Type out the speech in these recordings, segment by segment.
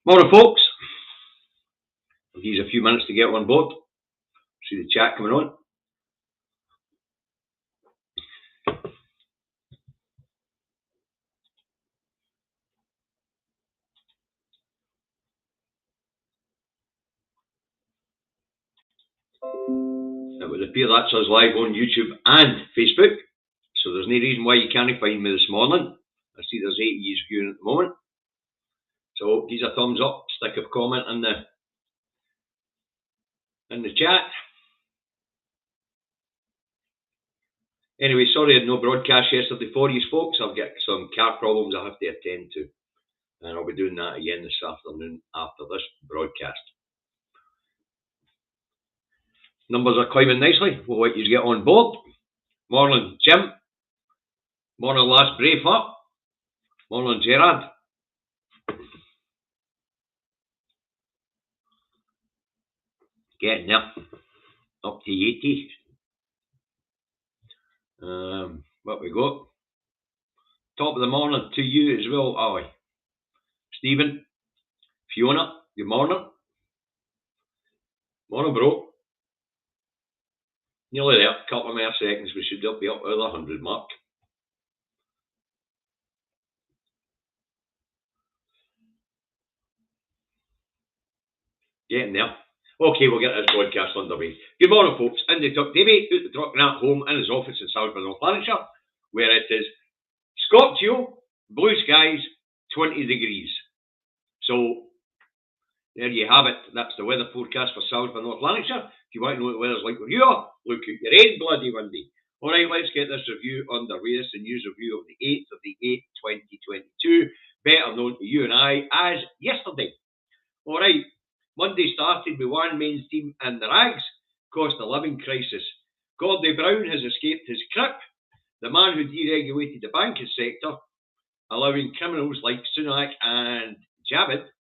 Morning, folks. I'll give you a few minutes to get on board. See the chat coming on. It would appear that's us live on YouTube and Facebook. So there's no reason why you can't find me this morning. I see there's 8 of you viewing at the moment. So give us a thumbs up, stick a comment in the chat. Anyway, sorry I had no broadcast yesterday for you folks. I've got some car problems I have to attend to. And I'll be doing that again this afternoon after this broadcast. Numbers are climbing nicely. We'll let you get on board. Morning, Jim. Morning, last Braveheart. Morning, Gerard. Getting there. Up to 80. What we got? Top of the morning to you as well, aye. Stephen, Fiona, good morning. Morning, bro. Nearly there, couple of more seconds, we should be up over the 100 mark. Getting there. Okay, we'll get this broadcast underway. Good morning, folks. Andy Tuck Davey, out the truck and at home in his office in Salisbury, North Lanarkshire, where it is Scorpio, blue skies, 20 degrees. So, there you have it. That's the weather forecast for Salisbury, North Lanarkshire. If you want to know what the weather's like where you are, look at your head, bloody windy. Alright, let's get this review underway. This is the news review of the 8th of the 8th, 2022, better known to you and I as yesterday. Alright, Monday started with one main theme in the rags, cost of living crisis. Gordie Brown has escaped his crip. The man who deregulated the banking sector, allowing criminals like Sunak and Javid,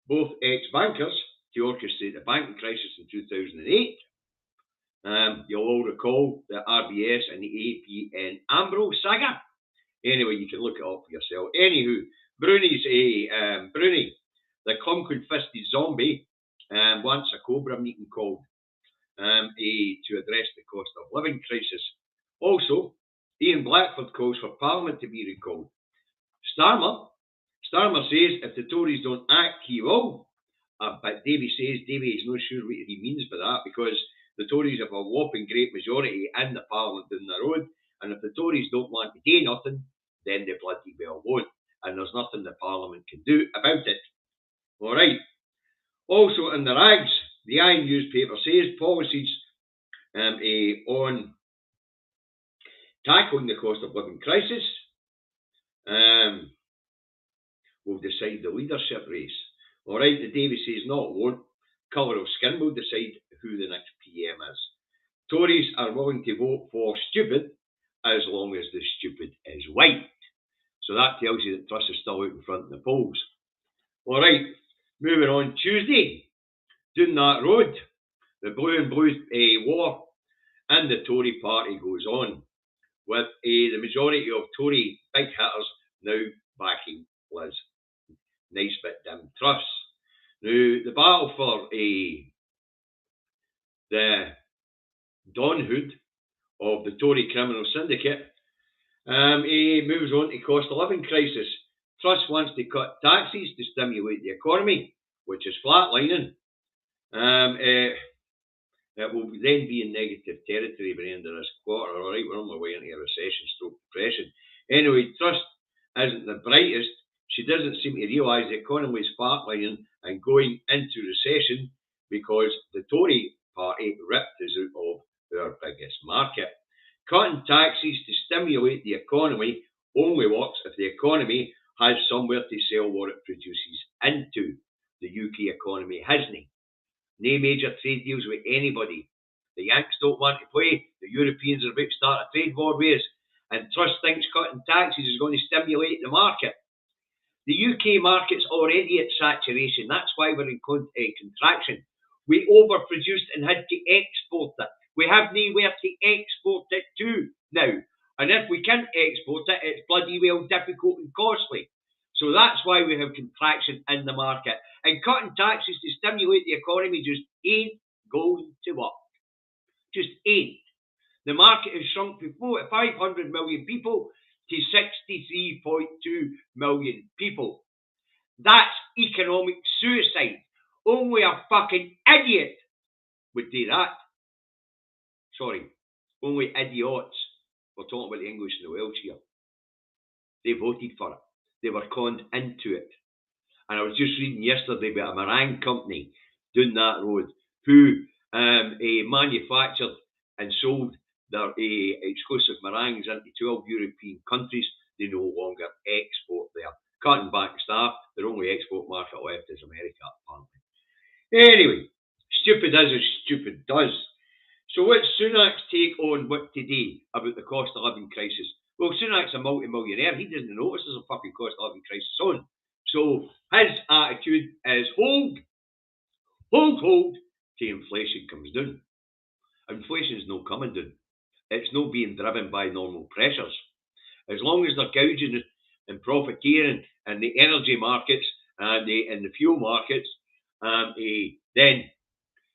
both ex-bankers, to orchestrate the banking crisis in 2008. You'll all recall the RBS and the APN Ambrose saga. Anyway, you can look it up for yourself. Anywho, Bruni, the conquered-fisted zombie, wants a Cobra meeting called to address the cost of living crisis. Also, Ian Blackford calls for Parliament to be recalled. Starmer says if the Tories don't act, he will. But Davy says Davy is not sure what he means by that, because the Tories have a whopping great majority in the Parliament down the road, and if the Tories don't want to do nothing, then they bloody well won't, and there's nothing the Parliament can do about it. Alright. Also in the rags, the Eye newspaper says policies on tackling the cost of living crisis will decide the leadership race. Alright, the Davy says no, it won't. Colour of skin will decide who the next PM is. Tories are willing to vote for stupid as long as the stupid is white. So that tells you that Truss is still out in front of the polls. Alright, moving on. Tuesday, down that road, the blue and blue war and the Tory party goes on, with the majority of Tory big hitters now backing Liz. Nice bit dim Truss. Now, the battle for the Donhood of the Tory criminal syndicate moves on to cost of living crisis. Truss wants to cut taxes to stimulate the economy, which is flatlining. It will then be in negative territory by the end of this quarter. Alright, we're on our way into a recession stroke depression. Anyway, Truss isn't the brightest. She doesn't seem to realise the economy is flatlining and going into recession because the Tory party ripped us out of our biggest market. Cutting taxes to stimulate the economy only works if the economy has somewhere to sell what it produces into. The UK economy hasn't. No major trade deals with anybody. The Yanks don't want to play. The Europeans are about to start a trade war with us. And Truss thinks cutting taxes is going to stimulate the market. The UK market's already at saturation. That's why we're in contraction. We overproduced and had to export it. We have nowhere to export it to now. And if we can't export it, it's bloody well difficult and costly. So that's why we have contraction in the market. And cutting taxes to stimulate the economy just ain't going to work. Just ain't. The market has shrunk from 500 million people to 63.2 million people. That's economic suicide. Only a fucking idiot would do that. Sorry, only idiots. We're talking about the English and the Welsh here. They voted for it. They were conned into it. And I was just reading yesterday about a meringue company down that road who manufactured and sold their exclusive meringues into 12 European countries. They no longer export there. Cutting back staff, their only export market left is America, apparently. Anyway, stupid is as stupid does. So what's Sunak's take on what today about the cost of living crisis? Well, Sunak's a multi-millionaire. He doesn't notice there's a fucking cost of living crisis on. So his attitude is hold till inflation comes down. Inflation's no coming down. It's not being driven by normal pressures. As long as they're gouging and profiteering in the energy markets and the fuel markets, then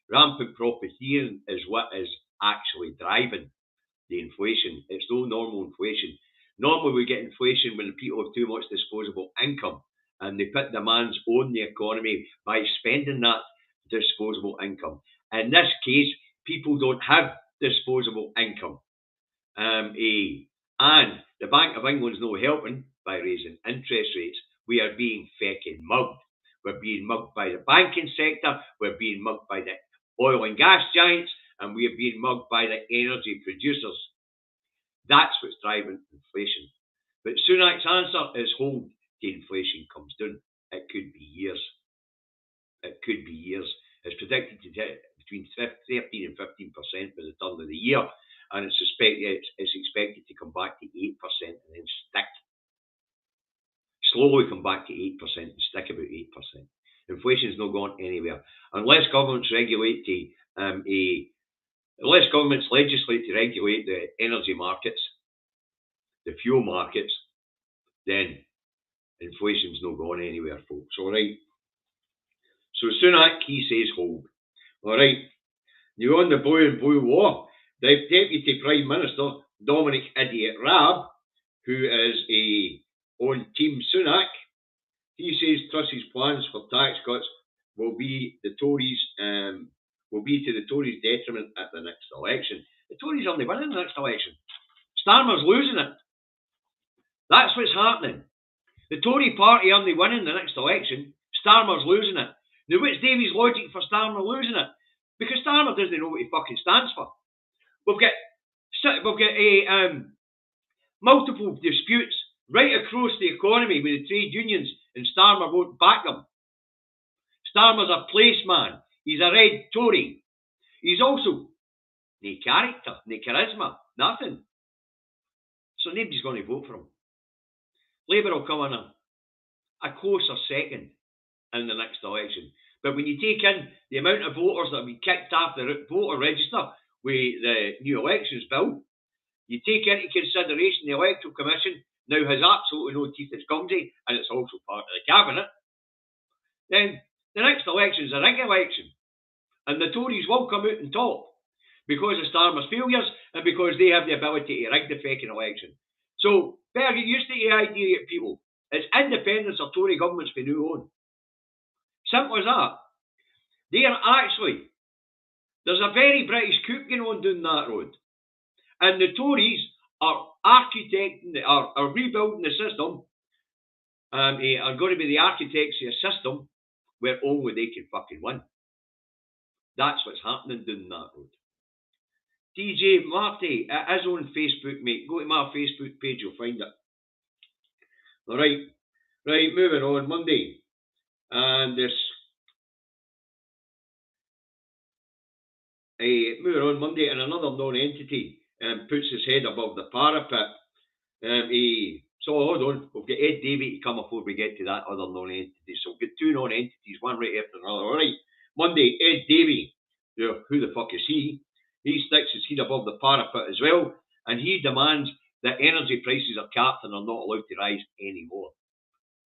rampant profiteering is what is actually driving the inflation. It's no normal inflation. Normally we get inflation when people have too much disposable income and they put demands on the economy by spending that disposable income. In this case, people don't have disposable income. And the Bank of England's no helping by raising interest rates. We are being fucking mugged. We're being mugged by the banking sector. We're being mugged by the oil and gas giants. And we are being mugged by the energy producers. That's what's driving inflation. But Sunak's answer is hold till inflation comes down. It could be years. It could be years. It's predicted to get between 13 and 15% by the turn of the year. And it's expected to come back to 8% and then stick. Slowly come back to 8% and stick about 8%. Inflation's not going anywhere. Unless governments legislate to regulate the energy markets, the fuel markets, then inflation's not going anywhere, folks. All right. So Sunak, he says hold. All right. Now on the Blue and Blue war, the Deputy Prime Minister, Dominic Idiot Raab, who is on Team Sunak, he says Truss's plans for tax cuts will be to the Tories' detriment at the next election. The Tories aren't winning the next election. Starmer's losing it. That's what's happening. The Tory party aren't winning the next election. Starmer's losing it. Now, what's Davy's logic for Starmer losing it? Because Starmer doesn't know what he fucking stands for. We've got multiple disputes right across the economy with the trade unions, and Starmer won't back them. Starmer's a placeman. He's a red Tory. He's also no character, no charisma, nothing. So nobody's going to vote for him. Labour will come in a closer second in the next election. But when you take in the amount of voters that have been kicked off the voter register with the new elections bill, you take into consideration the Electoral Commission now has absolutely no teeth as Gumsy, and it's also part of the cabinet, then the next election is a rig election. And the Tories will come out on top because of Starmer's failures and because they have the ability to rig the fucking election. So, better get used to the idea, people. It's independence of Tory governments from now on. Simple as that. They are actually, there's a very British coup going on down that road. And the Tories are rebuilding the system, are going to be the architects of a system where only they can fucking win. That's what's happening down that road. DJ Marty is on Facebook, mate. Go to my Facebook page, you'll find it. Alright. Right, moving on. Monday. And this moving on Monday, and another non-entity puts his head above the parapet. So hold on, we've got Ed Davey to come before we get to that other non-entity. So we've got two non-entities, one right after another. Alright, Monday, Ed Davey. Who the fuck is he? He sticks his head above the parapet as well, and he demands that energy prices are capped and are not allowed to rise anymore.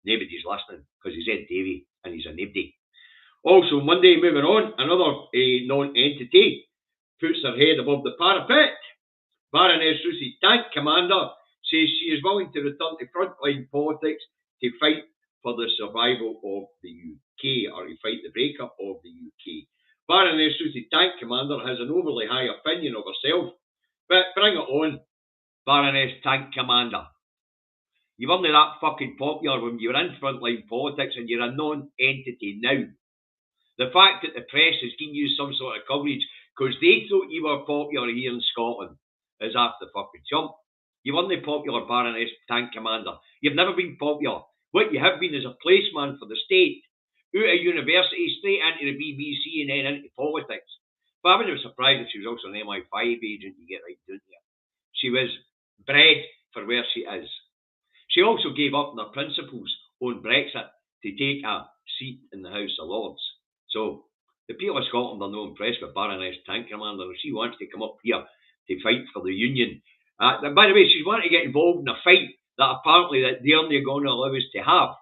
Nobody's listening because he's Ed Davey and he's a nobody. Also, Monday, moving on, another non-entity puts her head above the parapet. Baroness Ruthie, tank commander, says she is willing to return to frontline politics to fight for the survival of the UK, or to fight the breakup of the UK. Baroness Ruthie, tank commander, has an overly high opinion of herself, but bring it on, Baroness Tank Commander. You weren't that fucking popular when you were in frontline politics, and you're a non-entity now. The fact that the press is giving you some sort of coverage because they thought you were popular here in Scotland is after the fucking jump. You weren't the popular Baroness Tank Commander. You've never been popular. What you have been is a placeman for the state, out of university, straight into the BBC and then into politics. But I wouldn't be surprised if she was also an MI5 agent, you get right, don't you? She was bred for where she is. She also gave up on her principles on Brexit to take a seat in the House of Lords. So the people of Scotland are not impressed with Baroness Tank Commander. She wants to come up here to fight for the Union. By the way, she's wanting to get involved in a fight that apparently that they're only going to allow us to have.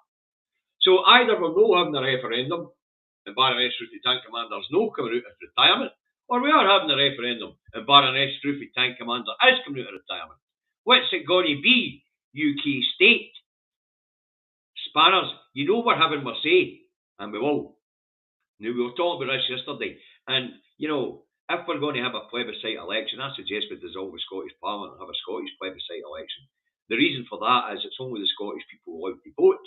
So either we're not having a referendum and Baroness Ruthie Tank Commander's no coming out of retirement, or we are having a referendum and Baroness Ruthie Tank Commander is coming out of retirement. What's it going to be, UK state? Spanners, you know we're having our say, and we will. Now, we were talking about this yesterday, and, you know, if we're going to have a plebiscite election, I suggest we dissolve the Scottish Parliament and have a Scottish plebiscite election. The reason for that is it's only the Scottish people allowed to vote.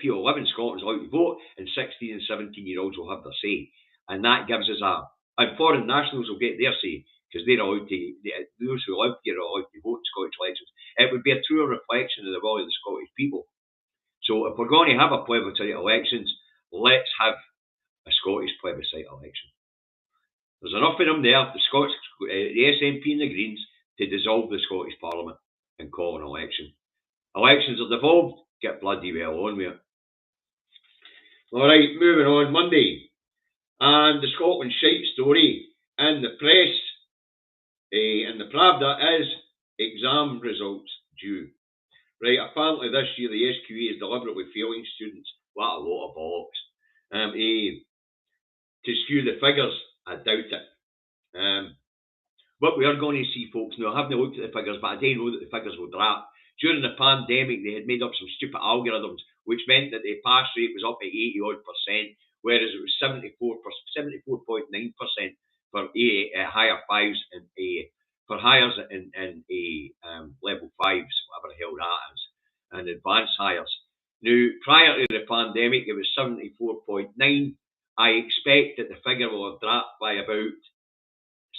People who live in Scotland are allowed to vote, and 16 and 17-year-olds will have their say. And that gives us and foreign nationals will get their say, because they're allowed to, those who live here are allowed to vote in Scottish elections. It would be a truer reflection of the will of the Scottish people. So if we're going to have a plebiscite elections, let's have a Scottish plebiscite election. There's enough of them there, the SNP and the Greens, to dissolve the Scottish Parliament and call an election. Elections are devolved, get bloody well on with it. Alright, moving on, Monday. And the Scotland shite story in the press, in the Pravda, is exam results due. Right, apparently this year the SQA is deliberately failing students. What a lot of bollocks. To skew the figures, I doubt it. What we are going to see, folks, now I haven't looked at the figures, but I do know that the figures will drop. During the pandemic, they had made up some stupid algorithms, which meant that the pass rate was up at 80-odd%, whereas it was 74.9% for higher fives and for hires in level fives, whatever the hell that is, and advanced hires. Now, prior to the pandemic, it was 74.9. I expect that the figure will have dropped by about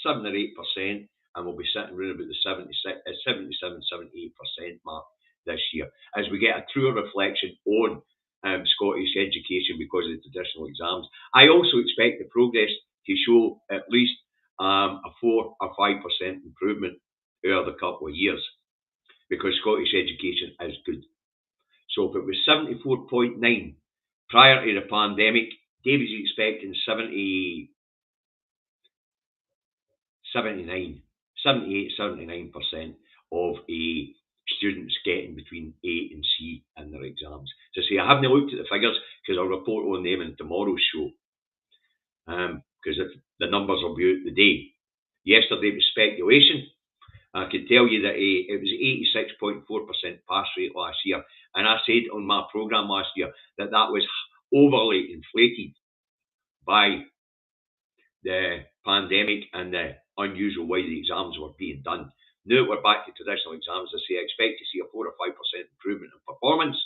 7 or 8%, and we'll be sitting around about the 77-78% mark this year, as we get a truer reflection on Scottish education because of the traditional exams. I also expect the progress to show at least a 4 or 5% improvement over the couple of years, because Scottish education is good. So if it was 74.9 prior to the pandemic, David's expecting 78-79% of students getting between A and C in their exams. So say I haven't looked at the figures because I'll report on them in tomorrow's show. Because the numbers will be out today. Yesterday it was speculation. I can tell you that it was 86.4% pass rate last year, and I said on my programme last year that was overly inflated by the pandemic and the unusual way the exams were being done. Now we're back to traditional exams, I say I expect to see a 4 or 5% improvement in performance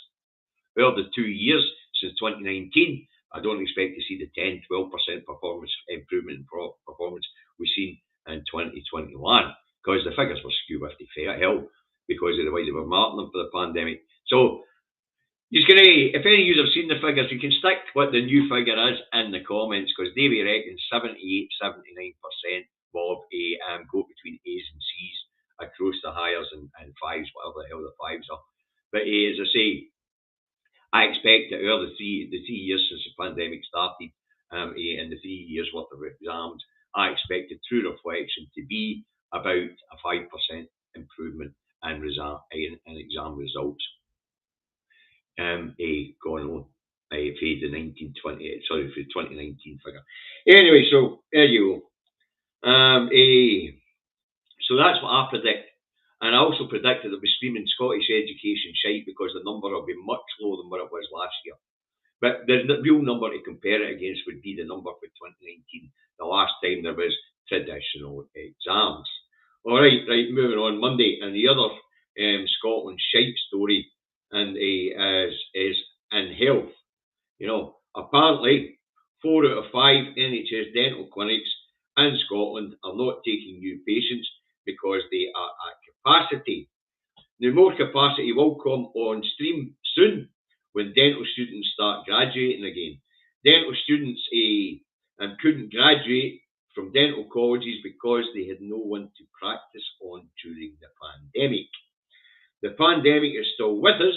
over the 2 years since 2019. I don't expect to see the 10-12% performance improvement in performance we've seen in 2021, because the figures were skewed with the hell because of the way they were marking them for the pandemic. So if any of you have seen the figures, you can stick what the new figure is in the comments, because Davey reckons 78-79% will go between A's and C's across the hires and fives, whatever the hell the fives are. But as I say, I expect that over the 3 years since the pandemic started, and the 3 years worth of exams, I expect the true reflection to be about a 5% improvement in exam results. for the 1920, sorry, for the 2019 figure. Anyway, so there you go. So that's what I predict. And I also predicted that we're streaming Scottish education shite because the number will be much lower than what it was last year. But the real number to compare it against would be the number for 2019, the last time there was traditional exams. All right, moving on. Monday, and the other Scotland shite story and is in health. You know, apparently 4 out of 5 NHS dental clinics in Scotland are not taking new patients because they are at capacity. Now, more capacity will come on stream soon when dental students start graduating again. Dental students couldn't graduate from dental colleges because they had no one to practice on during the pandemic. The pandemic is still with us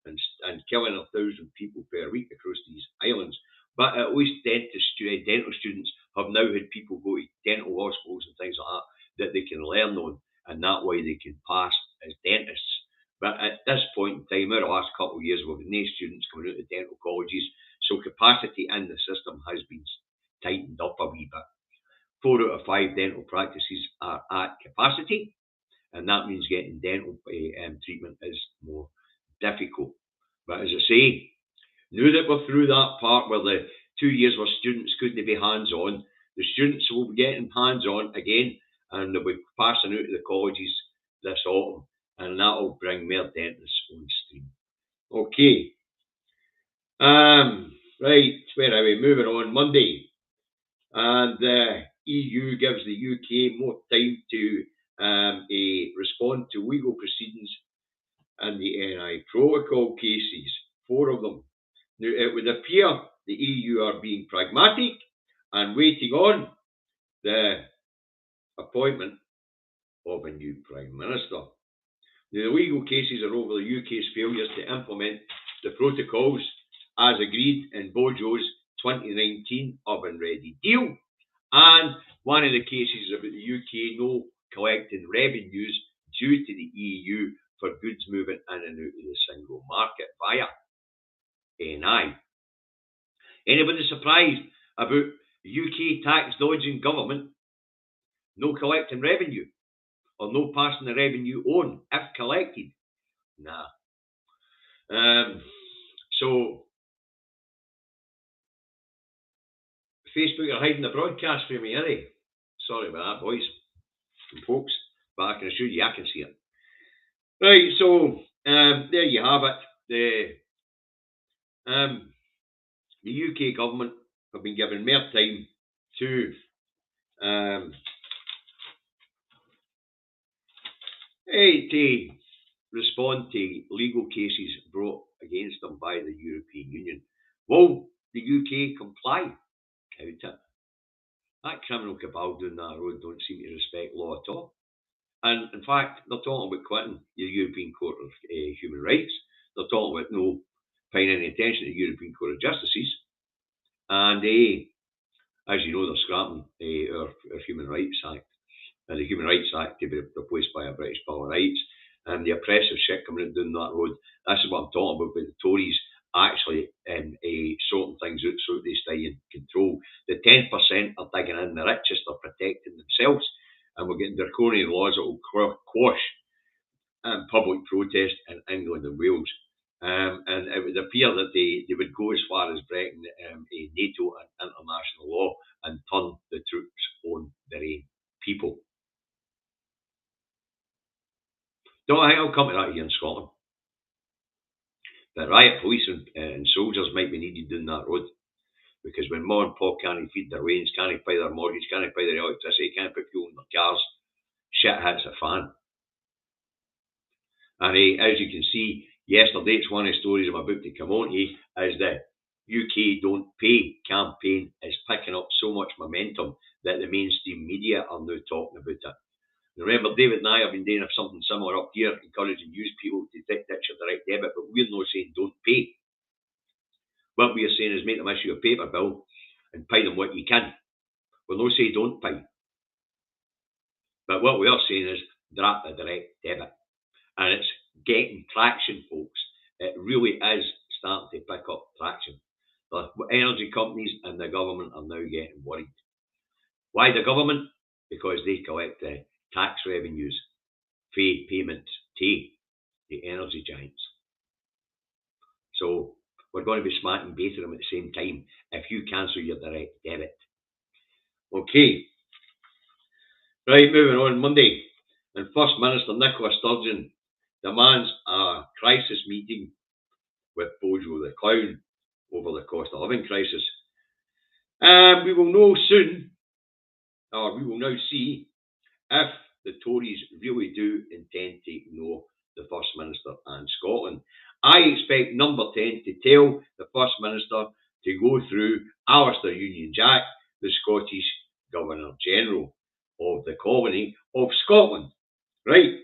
and killing 1,000 people per week across these islands. But at least dental students have now had people go to dental hospitals and things like that they can learn on, and that way they can pass as dentists. But at this point in time, over the last couple of years, we've had no students coming out of dental colleges, so capacity in the system has been tightened up a wee bit. 4 out of 5 dental practices are at capacity, and that means getting dental treatment is more difficult. But as I say, now that we're through that part where the 2 years where students couldn't be hands-on, the students will be getting hands-on again, and they'll be passing out of the colleges this autumn, and that'll bring more dentists on stream. Okay. Right, where are we? Moving on. Monday. And the EU gives the UK more time to respond to legal proceedings and the NI protocol cases, 4 of them. Now, it would appear the EU are being pragmatic and waiting on the appointment of a new Prime Minister. Now, the legal cases are over the UK's failures to implement the protocols as agreed in Bojo's 2019 Urban Ready deal, and one of the cases is about the UK no collecting revenues due to the EU for goods moving in and out of the single market via NI. Anybody surprised about UK tax dodging government no collecting revenue or no passing the revenue on if collected? Nah. So Facebook are hiding the broadcast from me, are they? Sorry about that, boys and folks, but I can assure you I can see it. Right, so there you have it. The UK government have been given more time to respond to legal cases brought against them by the European Union. Will the UK comply? Count it. That criminal cabal down that road don't seem to respect law at all. And in fact, they're talking about quitting the European Court of Human Rights. They're talking about no paying any attention to the European Court of Justices. And as you know, they're scrapping our Human Rights Act. And the Human Rights Act to be replaced by a British Bill of Rights. And the oppressive shit coming out down that road. This is what I'm talking about the Tories actually sorting things out so they stay in control. The 10% are digging in, the richest are protecting themselves. And we're getting draconian laws that will quash public protest in England and Wales. And it would appear that they would go as far as breaking NATO and international law and turn the troops on their own people. Don't think I'll come to that here in Scotland. But riot police and soldiers might be needed down that road. Because when mom and pop can't feed their wains, can't pay their mortgage, can't pay their electricity, can't put fuel in their cars, shit hits the fan. And as you can see, yesterday, it's one of the stories I'm about to come on to, is the UK Don't Pay campaign is picking up so much momentum that the mainstream media are now talking about it. Remember, David and I have been doing something similar up here, encouraging news people to ditch a direct debit, but we're not saying don't pay. What we are saying is make them issue a paper bill and pay them what you can. We're not saying don't pay. But what we are saying is drop the direct debit. And it's getting traction, folks. It really is starting to pick up traction. The energy companies and the government are now getting worried. Why the government? Because they collect the tax revenues, fee payments to the energy giants. So we're going to be smacking both of them at the same time if you cancel your direct debit. Okay. Right, moving on. Monday, and First Minister Nicola Sturgeon demands a crisis meeting with Bojo the Clown over the cost of living crisis. We will know soon, or we will now see, if the Tories really do intend to ignore the First Minister and Scotland. I expect Number 10 to tell the First Minister to go through Alistair Union Jack, the Scottish Governor General of the colony of Scotland. Right.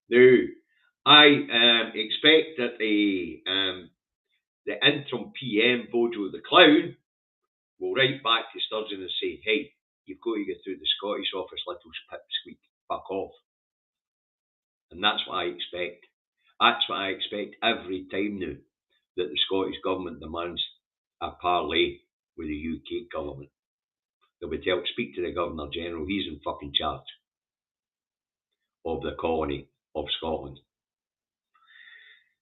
Now, I expect that the interim PM, Bojo the Clown, will write back to Sturgeon and say, hey, you've got to get through the Scottish office, little pipsqueak, fuck off. And that's what I expect. That's what I expect every time now that the Scottish government demands a parley with the UK government. They'll be told, speak to the Governor General, he's in fucking charge of the colony of Scotland.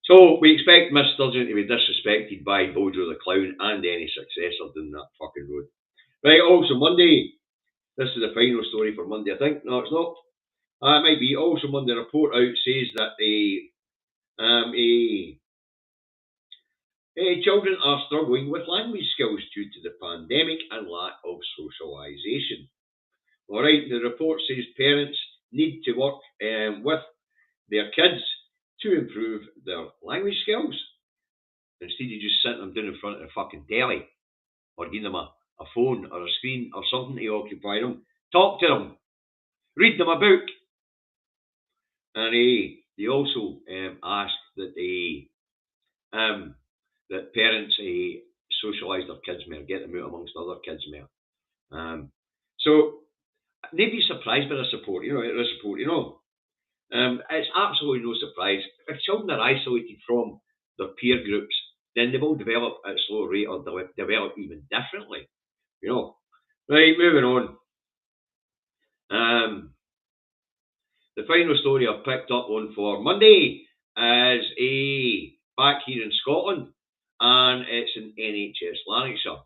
So we expect Miss Sturgeon to be disrespected by Bojo the Clown and any successor down that fucking road. Right, also Monday, this is the final story for Monday, I think. No, it's not. It might be. Also Monday, report out says that children are struggling with language skills due to the pandemic and lack of socialisation. All right, the report says parents need to work with their kids to improve their language skills. Instead of just sitting them down in front of the fucking telly or giving them a phone or a screen or something to occupy them, talk to them, read them a book. And they also ask that that parents socialise their kids more, get them out amongst other kids more. So they'd be surprised by the support, it's absolutely no surprise. If children are isolated from their peer groups, then they will develop at a slower rate or develop even differently. Right, moving on. The final story I've picked up on for Monday is back here in Scotland, and it's in NHS Lanarkshire.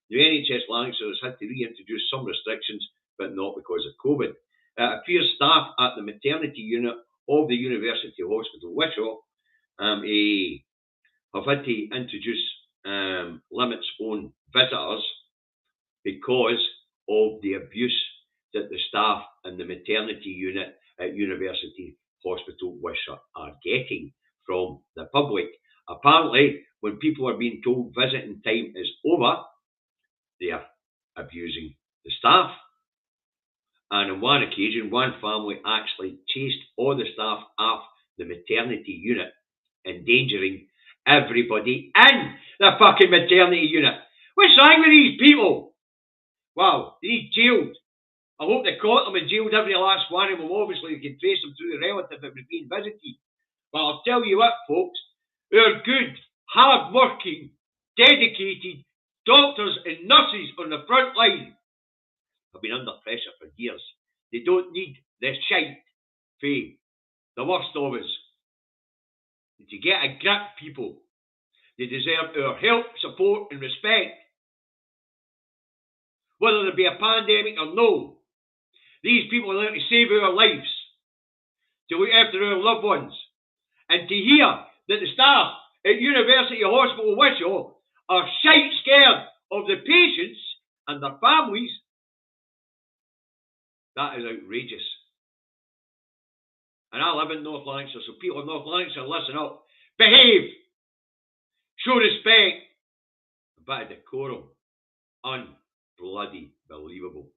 The NHS Lanarkshire has had to reintroduce some restrictions, but not because of COVID. It appears staff at the maternity unit of the University Hospital Wishaw have had to introduce limits on visitors because of the abuse that the staff in the maternity unit at University Hospital Wishaw are getting from the public. Apparently, when people are being told visiting time is over, they are abusing the staff. And on one occasion, one family actually chased all the staff off the maternity unit, endangering everybody in the fucking maternity unit. What's wrong with these people? Wow, they need jailed. I hope they caught them and jailed every last one of them. Obviously, they can trace them through the relative that was being visited. But I'll tell you what, folks, our good, hard-working, dedicated doctors and nurses on the front line have been under pressure for years. They don't need the shite for the worst of us. To get a grip, people. They deserve our help, support and respect. Whether there be a pandemic or no. These people are there to save our lives, to look after our loved ones, and to hear that the staff at University Hospital Wishaw are shite scared of the patients and their families. That is outrageous. And I live in North Lanarkshire, so people in North Lanarkshire, listen up. Behave. Show respect. A bit of decorum. Unbloody believable.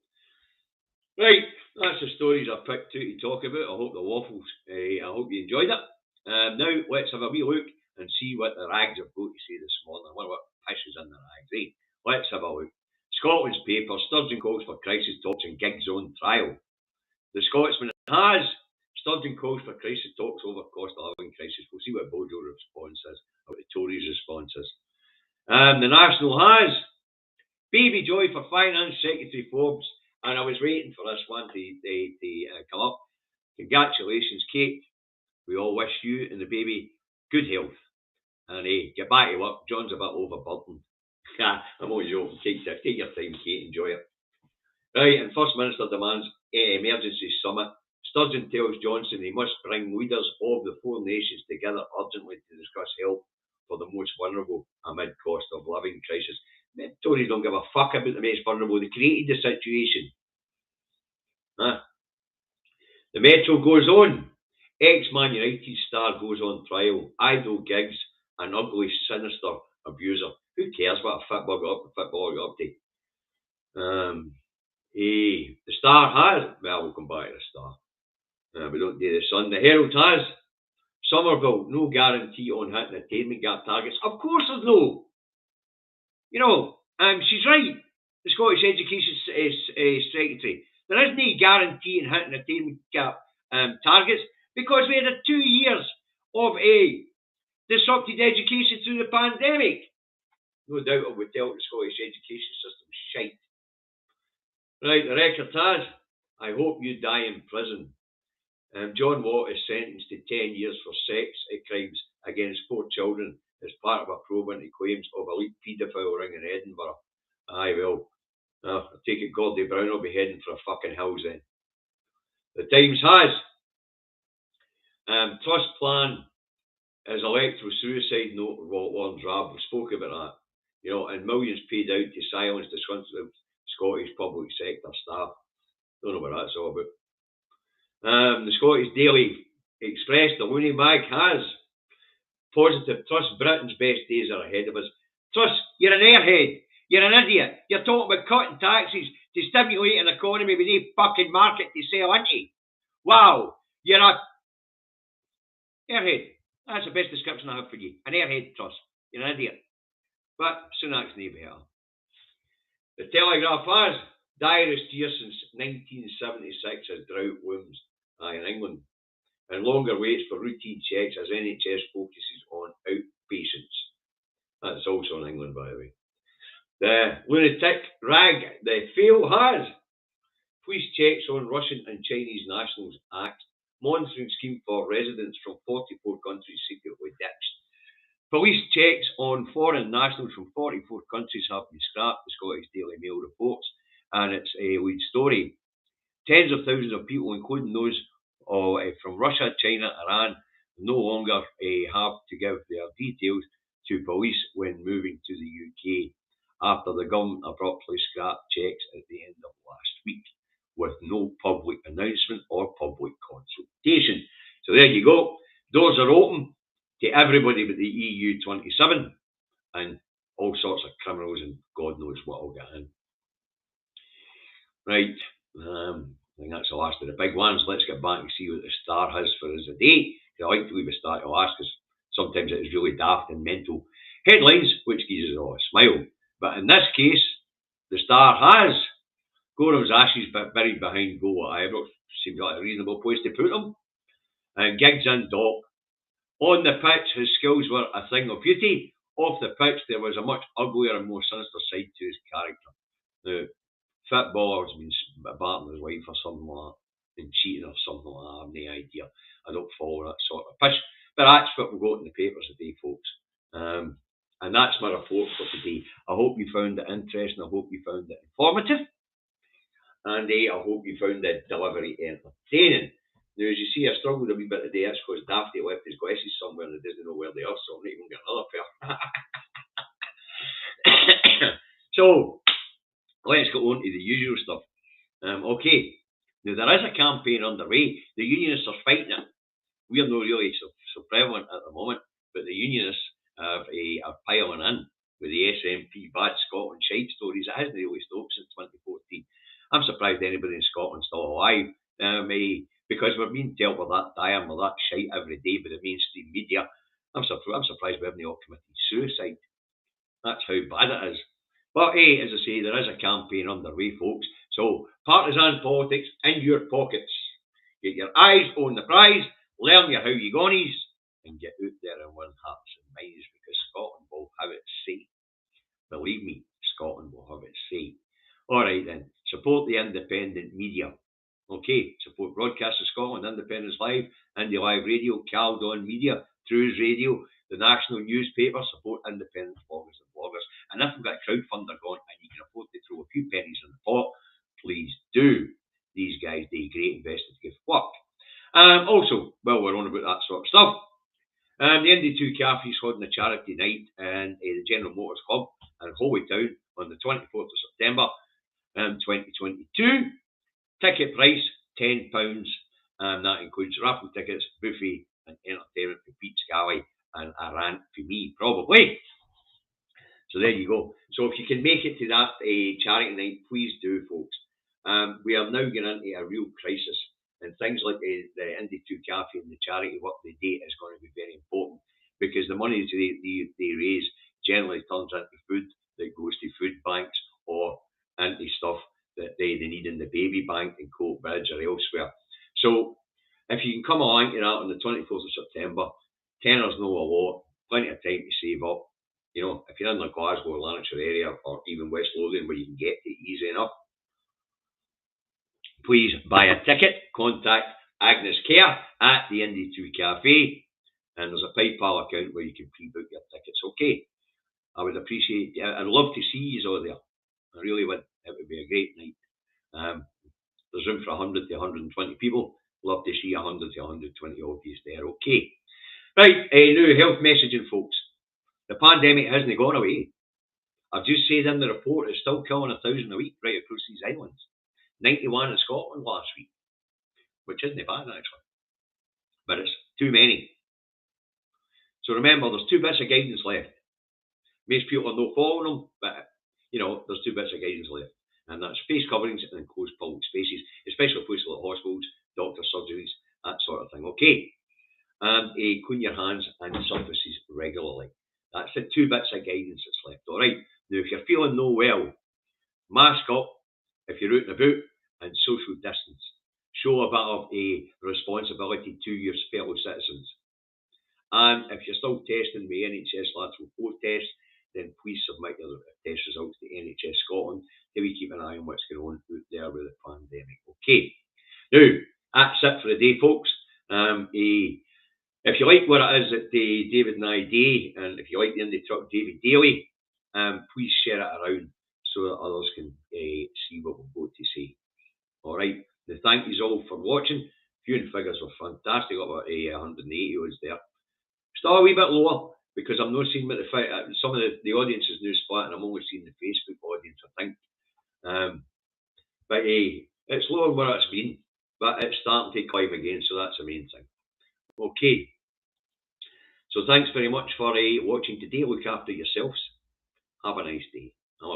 Right, that's the stories I picked out to talk about. I hope the waffles, I hope you enjoyed it. Now, let's have a wee look and see what the rags have got to say this morning. I wonder what piss is in the rags, eh? Let's have a look. Scotland's paper, Sturgeon calls for crisis talks and gigs on trial. The Scotsman has. Sturgeon calls for crisis talks over cost of living crisis. We'll see what Bojo's response is, or what the Tories' response is. The the National has Baby Joy for Finance Secretary Forbes, and I was waiting for this one to come up. Congratulations, Kate. We all wish you and the baby good health. And get back to work. John's a bit overburdened. I'm only joking. Take your time, Kate. Enjoy it. Right, and First Minister demands emergency summit. Sturgeon tells Johnson he must bring leaders of the four nations together urgently to discuss help for the most vulnerable amid cost of living crisis. The Tories don't give a fuck about the most vulnerable. They created the situation. The Metro goes on. Ex-Man United star goes on trial. Idle gigs, an ugly, sinister abuser. Who cares what a football got up to? The Star has, well, we'll come back to the Star. We don't do the Sun. The Herald has Somerville, no guarantee on hitting attainment gap targets. Of course there's no. You know, she's right. The Scottish Education Secretary. There is no guarantee in hitting attainment gap targets because we had 2 years of disrupted education through the pandemic. No doubt it would tell the Scottish education system shite. Right, the Record has, I hope you die in prison. John Watt is sentenced to 10 years for sex crimes against 4 children as part of a probe into claims of elite paedophile ring in Edinburgh. Aye, well, I take it Gordie Brown will be heading for a fucking hills then. The Times has, Trust plan is electoral suicide note Warren Drab. We spoke about that. You know, and millions paid out to silence disgruntled Scottish public sector staff. Don't know what that's all about. The Scottish Daily Express, the loony mag, has positive. Trust Britain's best days are ahead of us. Trust, you're an airhead. You're an idiot. You're talking about cutting taxes to stimulate an economy with no fucking market to sell into. Wow, you're a airhead. That's the best description I have for you. An airhead, Trust. You're an idiot. But Sunak's no better. The Telegraph has direst year since 1976 as drought looms in England, and longer waits for routine checks as NHS focuses on outpatients. That's also in England, by the way. The lunatic rag, the Fail has police checks on Russian and Chinese nationals act. Monitoring scheme for residents from 44 countries secretly ditched. Police checks on foreign nationals from 44 countries have been scrapped, the Scottish Daily Mail reports, and it's a lead story. Tens of thousands of people, including those from Russia, China, Iran, no longer have to give their details to police when moving to the UK after the government abruptly scrapped checks at the end of last week with no public announcement or public consultation. So there you go. Doors are open to everybody but the EU 27 and all sorts of criminals and God knows what will get in. Right, I think that's the last of the big ones. Let's get back and see what the Star has for us today. I like to leave a Star to last because sometimes it is really daft and mental headlines, which gives us all a smile. But in this case, the Star has Gorham's ashes buried behind goal at Ibrox. Seems like a reasonable place to put them. And Giggs and Dock. On the pitch, his skills were a thing of beauty. Off the pitch, there was a much uglier and more sinister side to his character. The footballer's been batting his wife or something like that, and cheating or something like that. I have no idea. I don't follow that sort of pitch. But that's what we got in the papers today, folks. And that's my report for today. I hope you found it interesting. I hope you found it informative. And I hope you found the delivery entertaining. Now, as you see, I struggled a wee bit today. That's because Dafty left his glasses somewhere and he doesn't know where they are, so I'm not even getting another pair. So, let's go on to the usual stuff. Okay, now there is a campaign underway. The unionists are fighting it. We're not really so prevalent at the moment, but the unionists are piling in with the SNP bad Scotland shite stories. It hasn't really stopped since 2014. I'm surprised anybody in Scotland's still alive, because we're being dealt with that dire with that shite every day by the mainstream media. I'm surprised we haven't all committed suicide. That's how bad it is. But hey, as I say, there is a campaign underway, folks. So, partisan politics in your pockets. Get your eyes on the prize, learn your how you gonies, and get out there and win hearts and minds because Scotland will have its say. Believe me, Scotland will have its say. All right then, support the independent media. Okay, support Broadcasting Scotland, Independence Live, Indie Live Radio, Caldon Media, Trues Radio, the national newspaper, support independent bloggers and bloggers. And if we've got a crowdfunder going and you can afford to throw a few pennies in the pot, please do. These guys do great investigative work. Also, well, we're on about that sort of stuff. The ND2 Cafe is holding a charity night in the General Motors Club in Holytown on the 24th of September 2022. Ticket price £10, and that includes raffle tickets, buffet, and entertainment for Pete Scally and a rant for me, probably. So there you go. So if you can make it to that charity night, please do, folks. We are now getting into a real crisis, and things like the ND2 Cafe and the charity work they do is going to be very important, because the money they raise generally turns into food that goes to food banks or into stuff that they need in the baby bank in Coatbridge or elsewhere. So if you can come along to that on the 24th of September, tenner's no a lot, plenty of time to save up. You know, if you're in the Glasgow or Lanarkshire area or even West Lothian where you can get to easy enough, please buy a ticket. Contact Agnes Kerr at the ND2 Cafe, and there's a PayPal account where you can pre-book your tickets. Okay, I would appreciate. I'd love to see you all there. I really would. It would be a great night. There's room for 100 to 120 people. Love to see 100 to 120 of you there. Okay, right. New health messaging, folks. The pandemic hasn't gone away. I've just said in the report it's still killing 1,000 a week right across these islands. 91 in Scotland last week, which isn't bad actually, but it's too many. So remember, there's two bits of guidance left. Most people are not following them, but you know, there's two bits of guidance left, and that's face coverings and enclosed public spaces, especially places like hospitals, doctor surgeries, that sort of thing. Okay, and clean your hands and surfaces regularly. That's the two bits of guidance that's left. All right. Now, if you're feeling no well, mask up if you're out and about, and social distance. Show a bit of a responsibility to your fellow citizens. And if you're still testing with NHS lateral flow tests, then please submit your test results to NHS Scotland so we keep an eye on what's going on out there with the pandemic. Okay. Now, that's it for the day, folks. If you like what it is that David and I do, and if you like the Indie Truck David Daily, please share it around so that others can see what we've got to say. All right. Now, thank you all for watching. Viewing figures were fantastic, up at 180 was there. Still a wee bit lower because I'm not seeing what some of the audience is now split, and I'm only seeing the Facebook audience, I think. But it's lower than where it's been, but it's starting to climb again, so that's the main thing. Okay. So thanks very much for watching today. Look after yourselves. Have a nice day.